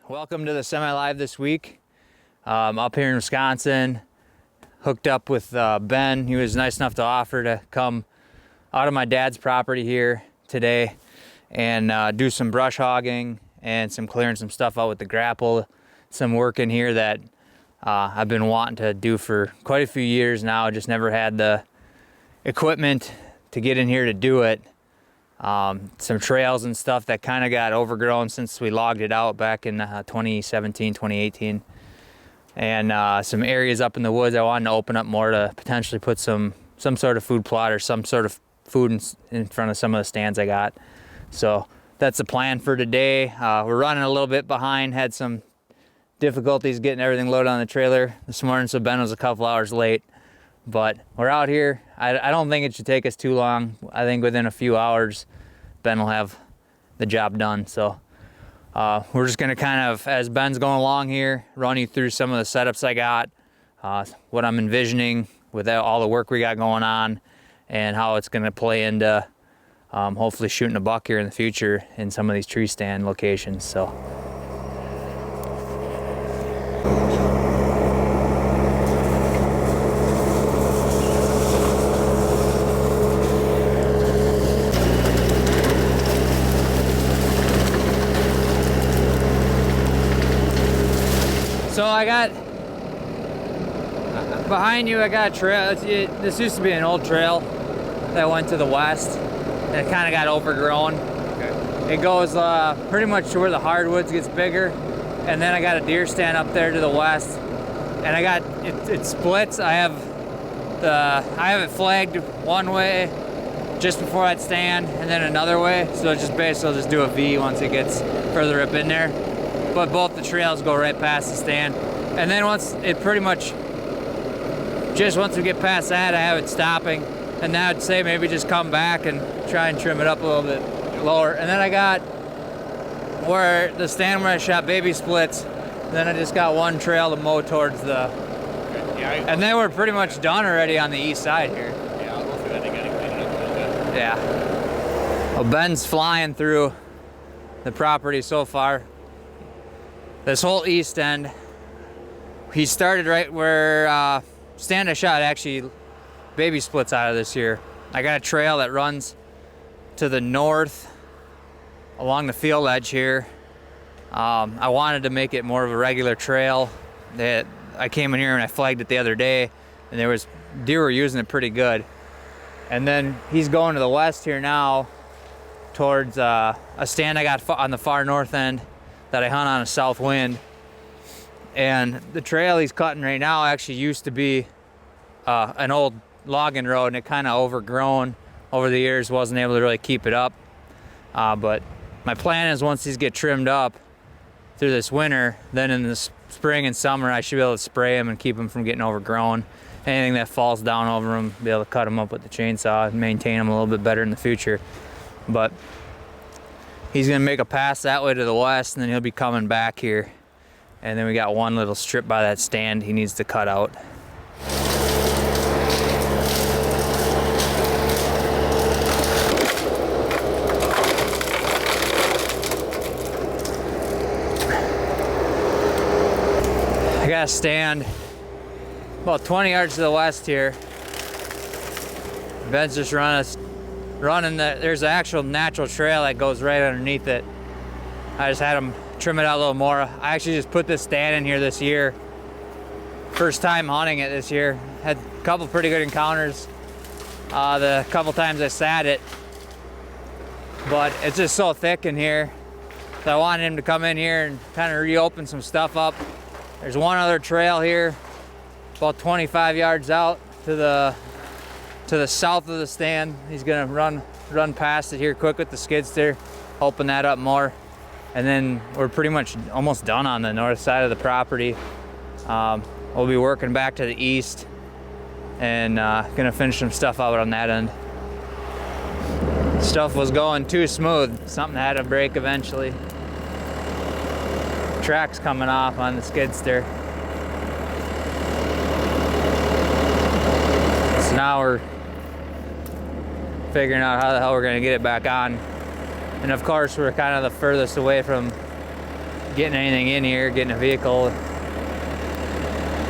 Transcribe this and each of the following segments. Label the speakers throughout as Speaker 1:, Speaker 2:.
Speaker 1: Welcome to the semi-live this week. Up here in Wisconsin, hooked up with Ben. He was nice enough to offer to come out of my dad's property here today and do some brush hogging and some clearing some stuff out with the grapple. Some work in here that I've been wanting to do for quite a few years now. Just never had the equipment to get in here to do it. Some trails and stuff that kind of got overgrown since we logged it out back in 2017, 2018. And some areas up in the woods I wanted to open up more to potentially put some sort of food plot or some sort of food in front of some of the stands I got. So that's the plan for today. We're running a little bit behind, had some difficulties getting everything loaded on the trailer this morning, so Ben was a couple hours late. But we're out here. I don't think it should take us too long. I think within a few hours, Ben will have the job done. So we're just gonna kind of, as Ben's going along here, run you through some of the setups I got, what I'm envisioning with all the work we got going on, and how it's gonna play into hopefully shooting a buck here in the future in some of these tree stand locations. So. So I got, behind you I got a trail. This used to be an old trail that went to the west. And it kind of got overgrown. Okay. It goes pretty much to where the hardwoods gets bigger. And then I got a deer stand up there to the west. And I got, it splits. I have it flagged one way just before that stand and then another way. So it's just basically I'll just do a V once it gets further up in there. But both the trails go right past the stand. And then once we get past that, I have it stopping. And now I'd say maybe just come back and try and trim it up a little bit lower. And then I got where the stand where I shot baby splits. Then I just got one trail to mow towards the, and then we're pretty much done already on the east side here.
Speaker 2: Yeah, I'll go through that again and clean it up a little bit.
Speaker 1: Yeah. Well, Ben's flying through the property so far. This whole east end, he started right where stand I shot actually baby splits out of this year. I got a trail that runs to the north along the field edge here. I wanted to make it more of a regular trail. I came in here and I flagged it the other day, and deer were using it pretty good. And then he's going to the west here now towards a stand I got on the far north end that I hunt on a south wind. And the trail he's cutting right now actually used to be an old logging road, and it kind of overgrown over the years, wasn't able to really keep it up. But my plan is once these get trimmed up through this winter, then in the spring and summer I should be able to spray them and keep them from getting overgrown. Anything that falls down over them, be able to cut them up with the chainsaw and maintain them a little bit better in the future. But he's gonna make a pass that way to the west, and then he'll be coming back here. And then we got one little strip by that stand he needs to cut out. I got a stand about 20 yards to the west here. Ben's just running there's an actual natural trail that goes right underneath it. I just had him trim it out a little more. I actually just put this stand in here this year. First time hunting it this year. Had a couple pretty good encounters the couple times I sat it. But it's just so thick in here. So I wanted him to come in here and kind of reopen some stuff up. There's one other trail here, about 25 yards out to the south of the stand. He's gonna run past it here quick with the skid steer, open that up more. And then we're pretty much almost done on the north side of the property. We'll be working back to the east and gonna finish some stuff out on that end. Stuff was going too smooth. Something had to break eventually. Track's coming off on the skid steer. So now we're figuring out how the hell we're gonna get it back on. And of course, we're kind of the furthest away from getting anything in here, getting a vehicle,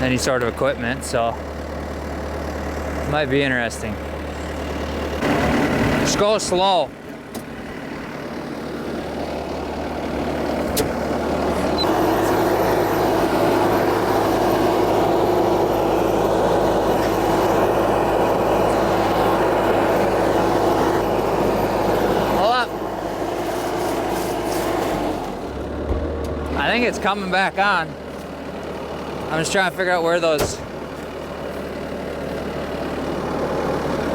Speaker 1: any sort of equipment, so it might be interesting. Just go slow. I think it's coming back on. I'm just trying to figure out where those...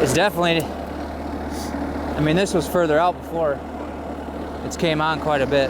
Speaker 1: It's definitely... I mean, this was further out before. It's came on quite a bit.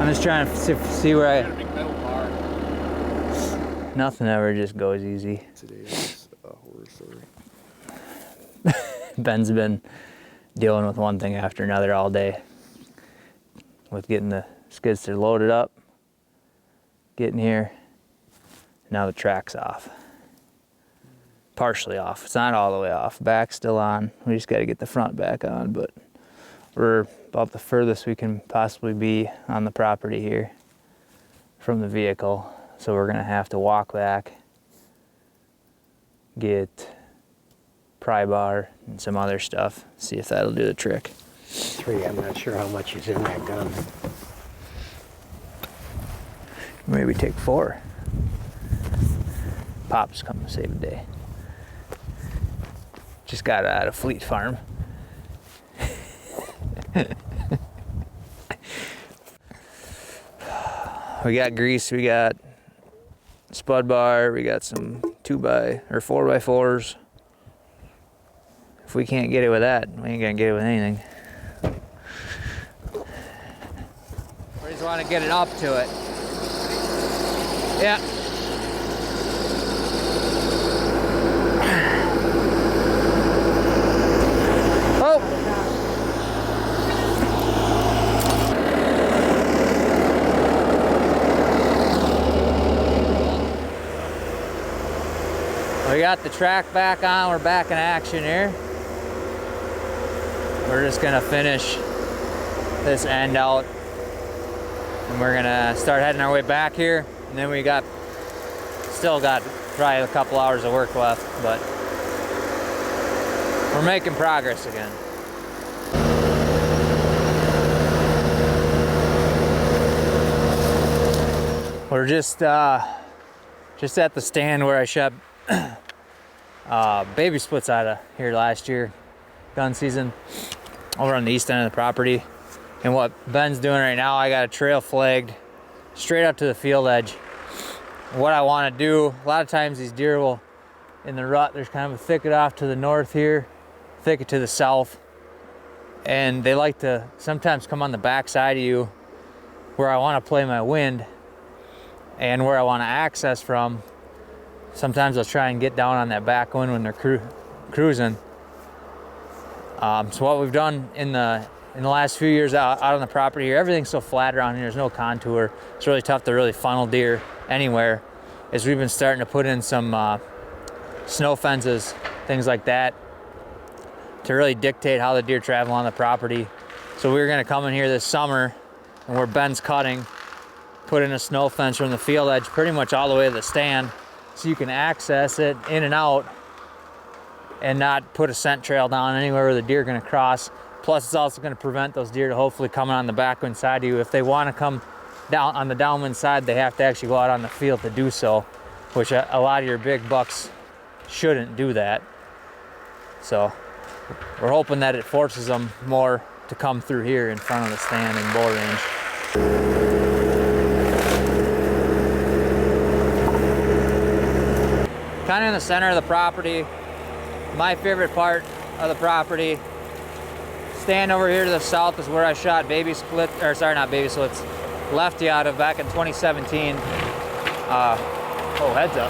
Speaker 1: I'm just trying to see where I... Nothing ever just goes easy.
Speaker 3: Today's horror story.
Speaker 1: Ben's been dealing with one thing after another all day. With getting the skid steer loaded up, getting here, now the track's off. Partially off, it's not all the way off. Back's still on, we just gotta get the front back on, but we're about the furthest we can possibly be on the property here from the vehicle. So we're gonna have to walk back, get pry bar and some other stuff, see if that'll do the trick.
Speaker 4: 3, I'm not sure how much is in that gun.
Speaker 1: Maybe take 4. Pop's coming to save the day. Just got out of Fleet Farm. We got grease, we got spud bar, we got some 4x4s. If we can't get it with that, we ain't gonna get it with anything. We just want to get it up to it. Yeah. Oh! We got the track back on, we're back in action here. We're just gonna finish this end out and we're gonna start heading our way back here, and then we still got probably a couple hours of work left, but we're making progress again. We're just at the stand where I shot baby splits out of here last year, gun season, over on the east end of the property. And what Ben's doing right now, I got a trail flagged straight up to the field edge. What I want to do, a lot of times these deer will, in the rut, there's kind of a thicket off to the north here, thicket to the south, and they like to sometimes come on the back side of you where I want to play my wind and where I want to access from. Sometimes I'll try and get down on that back wind when they're cruising. So what we've done in the last few years out on the property here, everything's so flat around here, there's no contour. It's really tough to really funnel deer anywhere. Is we've been starting to put in some snow fences, things like that, to really dictate how the deer travel on the property. So we're gonna come in here this summer, and where Ben's cutting, put in a snow fence from the field edge pretty much all the way to the stand, so you can access it in and out and not put a scent trail down anywhere where the deer are gonna cross. Plus, it's also going to prevent those deer to hopefully coming on the backwind side of you. If they want to come down on the downwind side, they have to actually go out on the field to do so, which a lot of your big bucks shouldn't do that. So we're hoping that it forces them more to come through here in front of the stand and bow range. Kind of in the center of the property, my favorite part of the property. Stand over here to the south is where I shot baby split, or sorry, not baby splits, lefty out of back in 2017. Oh, heads up.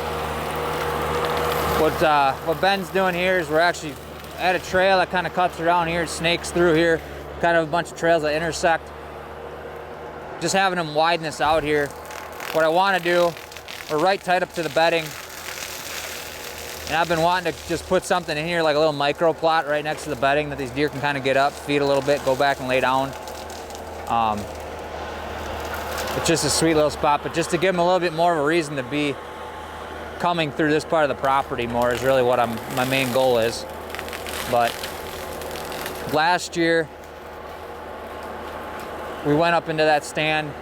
Speaker 1: What Ben's doing here is we're actually at a trail that kind of cuts around here, snakes through here, kind of a bunch of trails that intersect. Just having them widen this out here. What I want to do, we're right tight up to the bedding. And I've been wanting to just put something in here, like a little micro plot right next to the bedding that these deer can kind of get up, feed a little bit, go back and lay down. it's just a sweet little spot, but just to give them a little bit more of a reason to be coming through this part of the property more is really what my main goal is. But last year, we went up into that stand.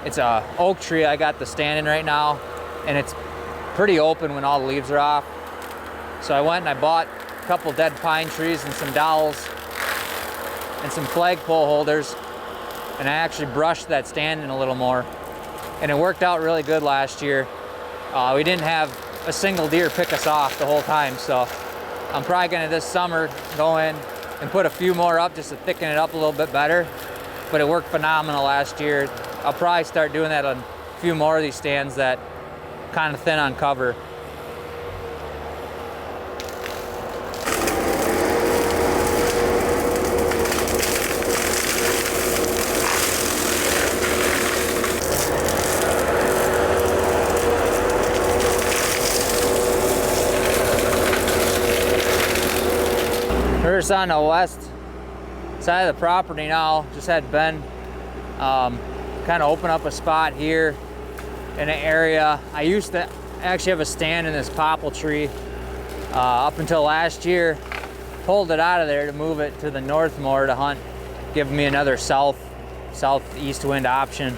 Speaker 1: It's a oak tree I got the stand in right now, and it's pretty open when all the leaves are off. So I went and I bought a couple dead pine trees and some dowels and some flagpole holders, and I actually brushed that stand in a little more, and it worked out really good last year. We didn't have a single deer pick us off the whole time, so I'm probably gonna this summer go in and put a few more up just to thicken it up a little bit better, but it worked phenomenal last year. I'll probably start doing that on a few more of these stands that kind of thin on cover. We're just on the west side of the property now. Just had Ben kind of open up a spot here in an area. I used to actually have a stand in this popple tree up until last year. Pulled it out of there to move it to the north more to hunt, give me another southeast wind option.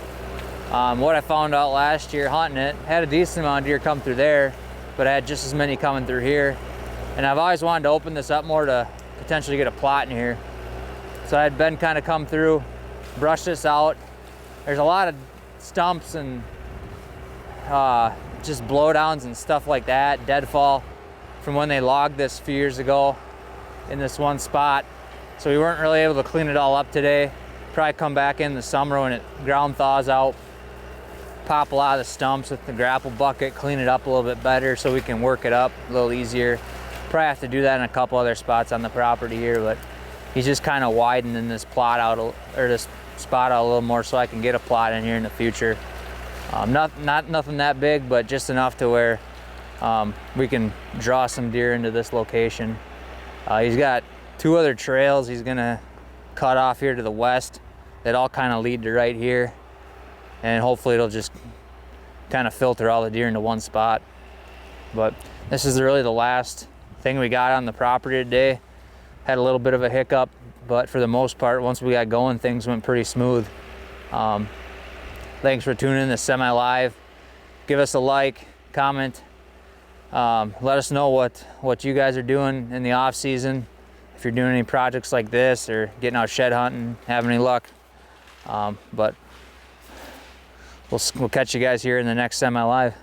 Speaker 1: What I found out last year hunting it, had a decent amount of deer come through there, but I had just as many coming through here. And I've always wanted to open this up more to potentially get a plot in here. So I had Ben kind of come through, brush this out. There's a lot of stumps and just blowdowns and stuff like that, deadfall from when they logged this a few years ago in this one spot. So we weren't really able to clean it all up today. Probably come back in the summer when it ground thaws out, pop a lot of the stumps with the grapple bucket, clean it up a little bit better so we can work it up a little easier. Probably have to do that in a couple other spots on the property here, but he's just kind of widening this plot out, or this spot out a little more so I can get a plot in here in the future. Not nothing that big, but just enough to where we can draw some deer into this location. He's got two other trails he's gonna cut off here to the west that all kind of lead to right here, and hopefully it'll just kind of filter all the deer into one spot. But this is really the last thing we got on the property today. Had a little bit of a hiccup, but for the most part, once we got going, things went pretty smooth. Thanks for tuning in to Semi Live. Give us a like, comment. Let us know what you guys are doing in the off season. If you're doing any projects like this or getting out shed hunting, having any luck. But we'll catch you guys here in the next Semi Live.